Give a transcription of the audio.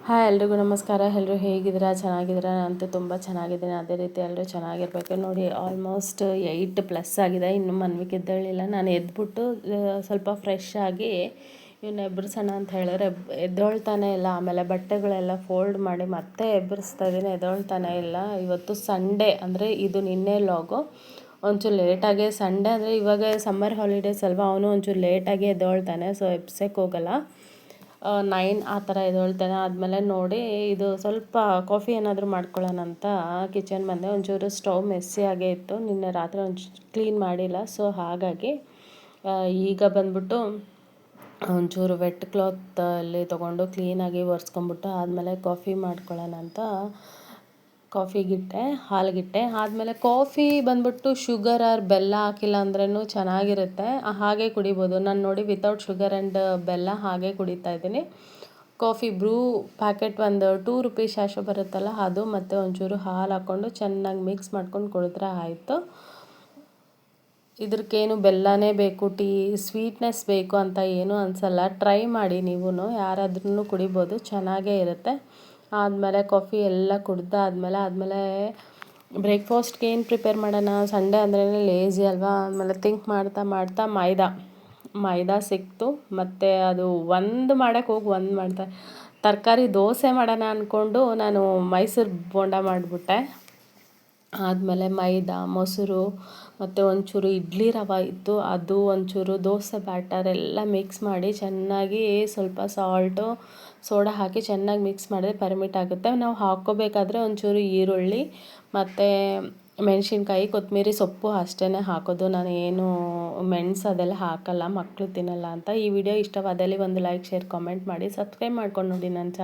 Hi ಎಲ್ರಿಗೂ ನಮಸ್ಕಾರ. ಎಲ್ಲರೂ ಹೇಗಿದ್ದೀರಾ? ಚೆನ್ನಾಗಿದ್ದೀರಾ? ನಾನಂತೂ ತುಂಬ ಚೆನ್ನಾಗಿದ್ದೀನಿ. ಅದೇ ರೀತಿ ಎಲ್ಲರೂ ಚೆನ್ನಾಗಿರಬೇಕು. ನೋಡಿ, ಆಲ್ಮೋಸ್ಟ್ 8+ ಆಗಿದೆ. ಇನ್ನೂ ಮನ್ವಿಗೆ ಎದ್ದೇಳಿಲ್ಲ. ನಾನು ಎದ್ಬಿಟ್ಟು ಸ್ವಲ್ಪ ಫ್ರೆಶ್ ಆಗಿ ಇವನ್ನ ಎಬ್ಬರಿಸೋಣ ಅಂತ ಹೇಳಿದ್ರೆ ಎದ್ದೇಳ್ತಾನೆ ಇಲ್ಲ. ಆಮೇಲೆ ಬಟ್ಟೆಗಳೆಲ್ಲ ಫೋಲ್ಡ್ ಮಾಡಿ ಮತ್ತೆ ಎಬ್ಬರಿಸ್ತಾ ಇದ್ದೀನಿ, ಎದ್ದೇಳ್ತಾನೆ ಇಲ್ಲ. ಇವತ್ತು ಸಂಡೇ ಅಂದರೆ ಇದು ನಿನ್ನೆ ಲಾಗು. ಒಂಚೂರು ಲೇಟಾಗೆ ಸಂಡೇ ಅಂದರೆ ಇವಾಗ ಸಮ್ಮರ್ ಹಾಲಿಡೇಸ್ ಅಲ್ವಾ, ಅವನು ಒಂಚೂರು ಲೇಟಾಗಿ ಎದ್ದೇಳ್ತಾನೆ. ಸೊ ಎಬ್ಸಕ್ಕೆ ಹೋಗಲ್ಲ. 9 ಆ ಥರ ಎದ್ದೇಳ್ತಾನೆ. ಆದಮೇಲೆ ನೋಡಿ, ಇದು ಸ್ವಲ್ಪ ಕಾಫಿ ಏನಾದರೂ ಮಾಡ್ಕೊಳ್ಳೋಣ ಅಂತ ಕಿಚನ್ ಬಂದೆ. ಒಂಚೂರು ಸ್ಟವ್ ಮೆಸ್ಸಿಯಾಗೇ ಇತ್ತು, ನಿನ್ನೆ ರಾತ್ರಿ ಕ್ಲೀನ್ ಮಾಡಿಲ್ಲ. ಸೊ ಹಾಗಾಗಿ ಈಗ ಬಂದ್ಬಿಟ್ಟು ಒಂಚೂರು ವೆಟ್ ಕ್ಲಾತಲ್ಲಿ ತೊಗೊಂಡು ಕ್ಲೀನಾಗಿ ಒರೆಸ್ಕೊಂಬಿಟ್ಟು ಆದಮೇಲೆ ಕಾಫಿ ಮಾಡ್ಕೊಳ್ಳೋಣ ಅಂತ ಕಾಫಿಗಿಟ್ಟೆ, ಹಾಲಿಗಿಟ್ಟೆ. ಆದಮೇಲೆ ಕಾಫಿ ಬಂದ್ಬಿಟ್ಟು ಶುಗರ್ ಆರ್ ಬೆಲ್ಲ ಹಾಕಿಲ್ಲ ಅಂದ್ರೂ ಚೆನ್ನಾಗಿರುತ್ತೆ, ಹಾಗೆ ಕುಡಿಬೋದು. ನಾನು ನೋಡಿ ವಿತೌಟ್ ಶುಗರ್ ಆ್ಯಂಡ್ ಬೆಲ್ಲ ಹಾಗೆ ಕುಡಿತಾ ಇದ್ದೀನಿ. ಕಾಫಿ ಬ್ರೂ ಪ್ಯಾಕೆಟ್ ಒಂದು 2 ರುಪೀಸ್ ಶಾಶು ಬರುತ್ತಲ್ಲ ಅದು, ಮತ್ತು ಒಂಚೂರು ಹಾಲು ಹಾಕ್ಕೊಂಡು ಚೆನ್ನಾಗಿ ಮಿಕ್ಸ್ ಮಾಡ್ಕೊಂಡು ಕುಡಿದ್ರೆ ಆಯಿತು. ಇದಕ್ಕೇನು ಬೆಲ್ಲನೇ ಬೇಕು, ಸ್ವೀಟ್ನೆಸ್ ಬೇಕು ಅಂತ ಏನೂ ಅನಿಸಲ್ಲ. ಟ್ರೈ ಮಾಡಿ ನೀವು, ಯಾರಾದ್ರೂ ಕುಡಿಬೋದು, ಚೆನ್ನಾಗೇ ಇರುತ್ತೆ. ಆದಮೇಲೆ ಕಾಫಿ ಎಲ್ಲ ಕುಡ್ದಾದ್ಮೇಲೆ ಬ್ರೇಕ್ಫಾಸ್ಟ್ಗೆ ಏನು ಪ್ರಿಪೇರ್ ಮಾಡೋಣ, ಸಂಡೇ ಅಂದ್ರೇ ಲೇಝಿ ಅಲ್ವಾ. ಆದಮೇಲೆ ಥಿಂಕ್ ಮಾಡ್ತಾ ಮೈದಾ ಸಿಕ್ತು, ಮತ್ತು ಅದು ಒಂದು ಮಾಡೋಕ್ಕೆ ಹೋಗಿ ಒಂದು ಮಾಡ್ತಾ ತರಕಾರಿ ದೋಸೆ ಮಾಡೋಣ ಅಂದ್ಕೊಂಡು ನಾನು ಮೈಸೂರು ಬೋಂಡ ಮಾಡಿಬಿಟ್ಟೆ. ಆದಮೇಲೆ ಮೈದಾ, ಮೊಸರು ಮತ್ತು ಒಂಚೂರು ಇಡ್ಲಿ ರವೆ ಇತ್ತು, ಅದು ಒಂಚೂರು ದೋಸೆ ಬ್ಯಾಟರ್ ಎಲ್ಲ ಮಿಕ್ಸ್ ಮಾಡಿ ಚೆನ್ನಾಗಿ ಸ್ವಲ್ಪ ಸಾಲ್ಟು ಸೋಡಾ ಹಾಕಿ ಚೆನ್ನಾಗಿ ಮಿಕ್ಸ್ ಮಾಡಿದ್ರೆ ಪರ್ಮಿಟ್ ಆಗುತ್ತೆ. ನಾವು ಹಾಕ್ಕೋಬೇಕಾದ್ರೆ ಒಂಚೂರು ಈರುಳ್ಳಿ ಮತ್ತು ಮೆಣಸಿನ್ಕಾಯಿ, ಕೊತ್ತಂಬರಿ ಸೊಪ್ಪು ಅಷ್ಟೇ ಹಾಕೋದು. ನಾನು ಏನು ಮೆಣಸು ಅದೆಲ್ಲ ಹಾಕಲ್ಲ, ಮಕ್ಕಳು ತಿನ್ನಲ್ಲ ಅಂತ. ಈ ವಿಡಿಯೋ ಇಷ್ಟವಾದಲ್ಲಿ ಒಂದು ಲೈಕ್, ಶೇರ್, ಕಾಮೆಂಟ್ ಮಾಡಿ, ಸಬ್ಸ್ಕ್ರೈಬ್ ಮಾಡ್ಕೊಂಡು ನೋಡಿ ನನ್ನ